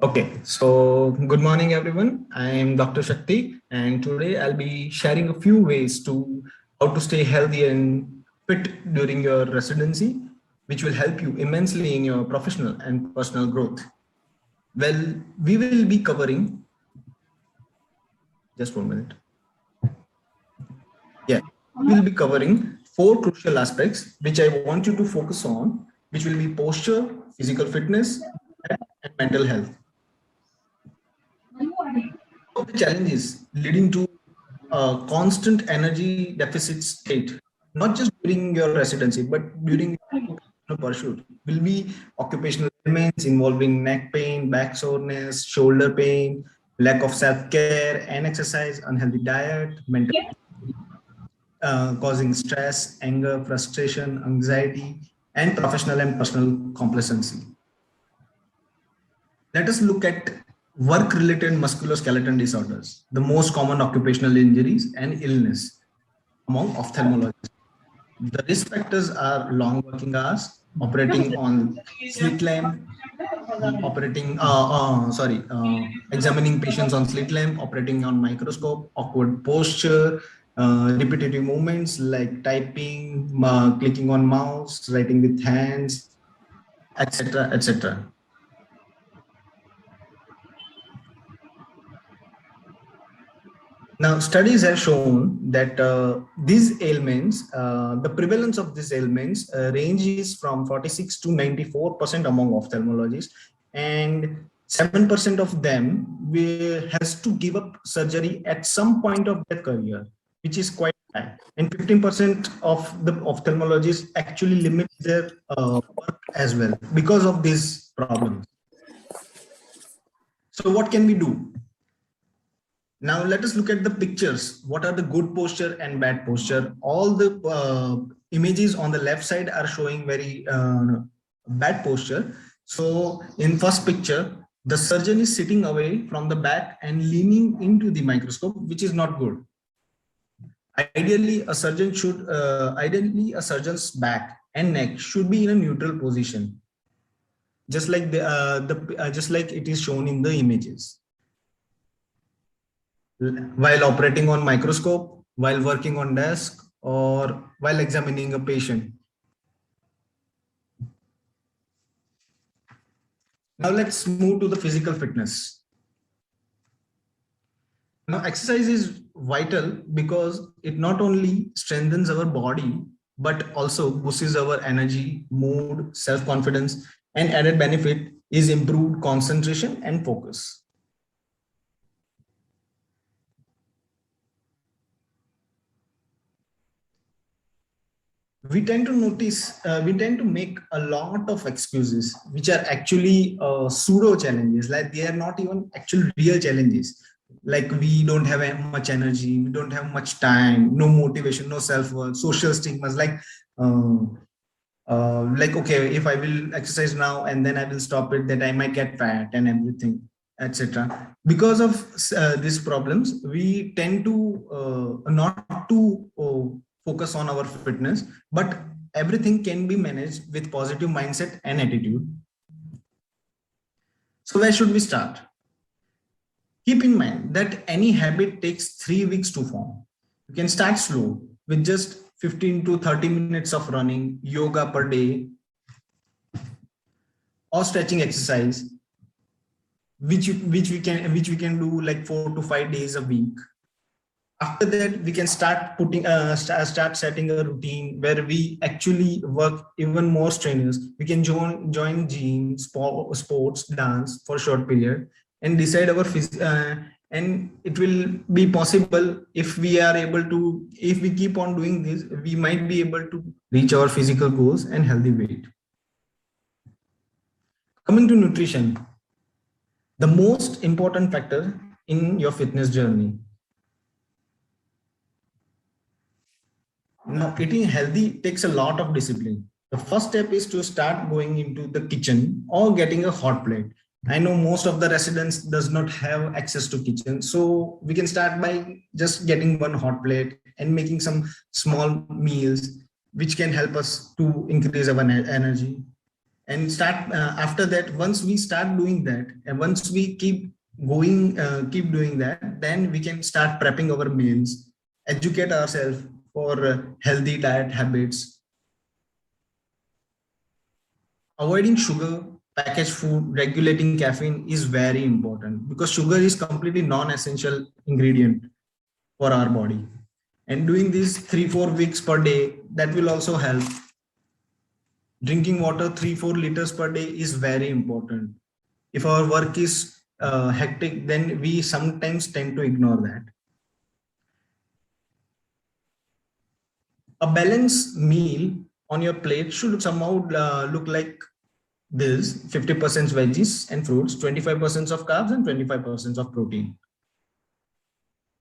Okay, so good morning, everyone. I am Dr. Shakti, and today I'll be sharing a few ways to how to stay healthy and fit during your residency, which will help you immensely in your professional and personal growth. Well, we will be covering just 1 minute. Yeah, we will be covering four crucial aspects which I want you to focus on, which will be posture, physical fitness, and mental health. Of the challenges leading to a constant energy deficit state, not just during your residency, but during your pursuit, will be occupational ailments involving neck pain, back soreness, shoulder pain, lack of self-care and exercise, unhealthy diet, mental causing stress, anger, frustration, anxiety, and professional and personal complacency. Let us look at work-related musculoskeletal disorders, the most common occupational injuries and illness among ophthalmologists. The risk factors are long working hours, operating on slit lamp, examining patients on slit lamp, operating on microscope, awkward posture, repetitive movements like typing, clicking on mouse, writing with hands, etc., etc. Now, studies have shown that these ailments, the prevalence of these ailments ranges from 46 to 94% among ophthalmologists, and 7% of them has to give up surgery at some point of their career, which is quite high. And 15% of the ophthalmologists actually limit their work as well because of these problems. So what can we do? Now let us look at the pictures. What are the good posture and bad posture? All the images on the left side are showing very bad posture. So in first picture, the surgeon is sitting away from the back and leaning into the microscope, which is not good. Ideally, a surgeon's back and neck should be in a neutral position, just like just like it is shown in the images. While operating on microscope, while working on desk, or while examining a patient. Now let's move to the physical fitness. Now exercise is vital because it not only strengthens our body, but also boosts our energy, mood, self-confidence, and added benefit is improved concentration and focus. We tend to make a lot of excuses, which are actually pseudo challenges, like they are not even actual real challenges. Like we don't have much energy, we don't have much time, no motivation, no self-worth, social stigmas, like, okay, if I will exercise now and then I will stop it, then I might get fat and everything, etc. Because of these problems, we tend to not to focus on our fitness, but everything can be managed with positive mindset and attitude. So where should we start? Keep in mind that any habit takes 3 weeks to form. You can start slow with just 15 to 30 minutes of running, yoga per day, or stretching exercise, which we can do like 4 to 5 days a week. After that, we can start start setting a routine where we actually work even more strenuous. We can join gym, sports, dance for a short period, and decide our and it will be possible if we are able to, if we keep on doing this, we might be able to reach our physical goals and healthy weight. Coming to nutrition, the most important factor in your fitness journey. Now, eating healthy takes a lot of discipline. The first step is to start going into the kitchen or getting a hot plate. I know most of the residents does not have access to kitchen, so we can start by just getting one hot plate and making some small meals which can help us to increase our energy. and start after that. Once we start doing that, and once we keep keep doing that, then we can start prepping our meals, educate ourselves for healthy diet habits, avoiding sugar, packaged food, regulating caffeine is very important, because sugar is completely non-essential ingredient for our body. And doing this 3-4 weeks per day, that will also help. Drinking water 3-4 liters per day is very important. If our work is hectic, then we sometimes tend to ignore that. A balanced meal on your plate should somehow look like this: 50% veggies and fruits, 25% of carbs, and 25% of protein.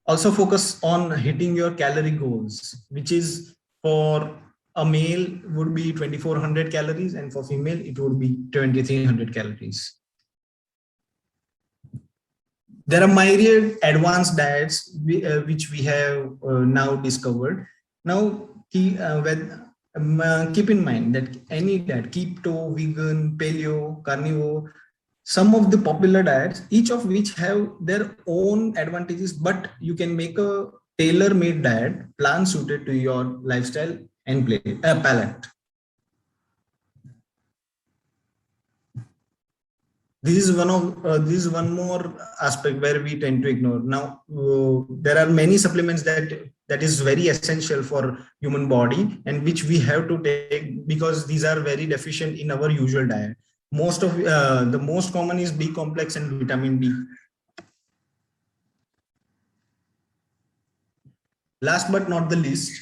Also focus on hitting your calorie goals, which is for a male would be 2400 calories, and for female it would be 2300 calories. There are myriad advanced diets which we have now discovered. Now, keep in mind that any diet, keto, vegan, paleo, carnivore, some of the popular diets, each of which have their own advantages, but you can make a tailor-made diet plan suited to your lifestyle and palate. This is one more aspect where we tend to ignore. Now, there are many supplements that is very essential for human body, and which we have to take because these are very deficient in our usual diet. Most of the most common is B complex and vitamin D. Last but not the least,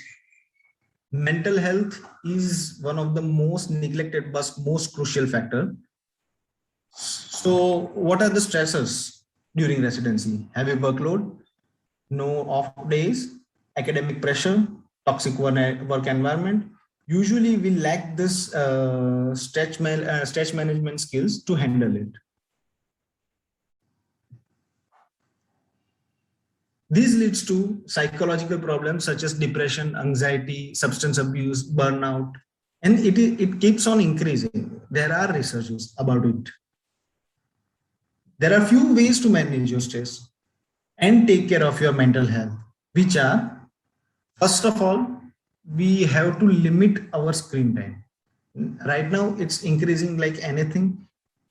mental health is one of the most neglected but most crucial factor. So what are the stressors during residency? Heavy workload, no off days, academic pressure, toxic work environment. Usually we lack this stress management skills to handle it. This leads to psychological problems such as depression, anxiety, substance abuse, burnout, and it keeps on increasing. There are researches about it. There are few ways to manage your stress and take care of your mental health, which are, first of all, we have to limit our screen time. Right now, it's increasing like anything,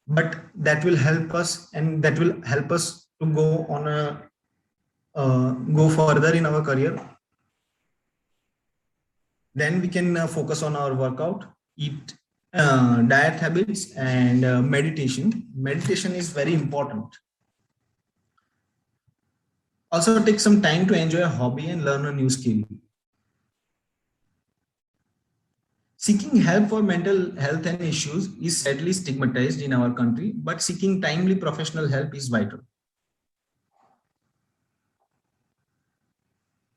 but that will help us, and that will help us to go on a go further in our career. Then we can focus on our workout, eat diet habits, and meditation. Meditation is very important. Also take some time to enjoy a hobby and learn a new skill. Seeking help for mental health and issues is sadly stigmatized in our country, but seeking timely professional help is vital.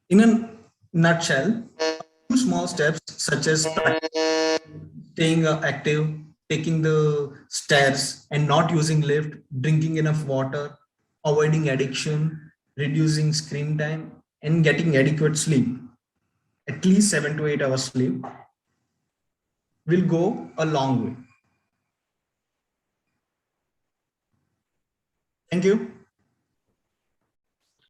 In a nutshell, small steps such as staying active, taking the stairs and not using lift, drinking enough water, avoiding addiction, reducing screen time, and getting adequate sleep, at least 7 to 8 hours sleep, will go a long way. Thank you.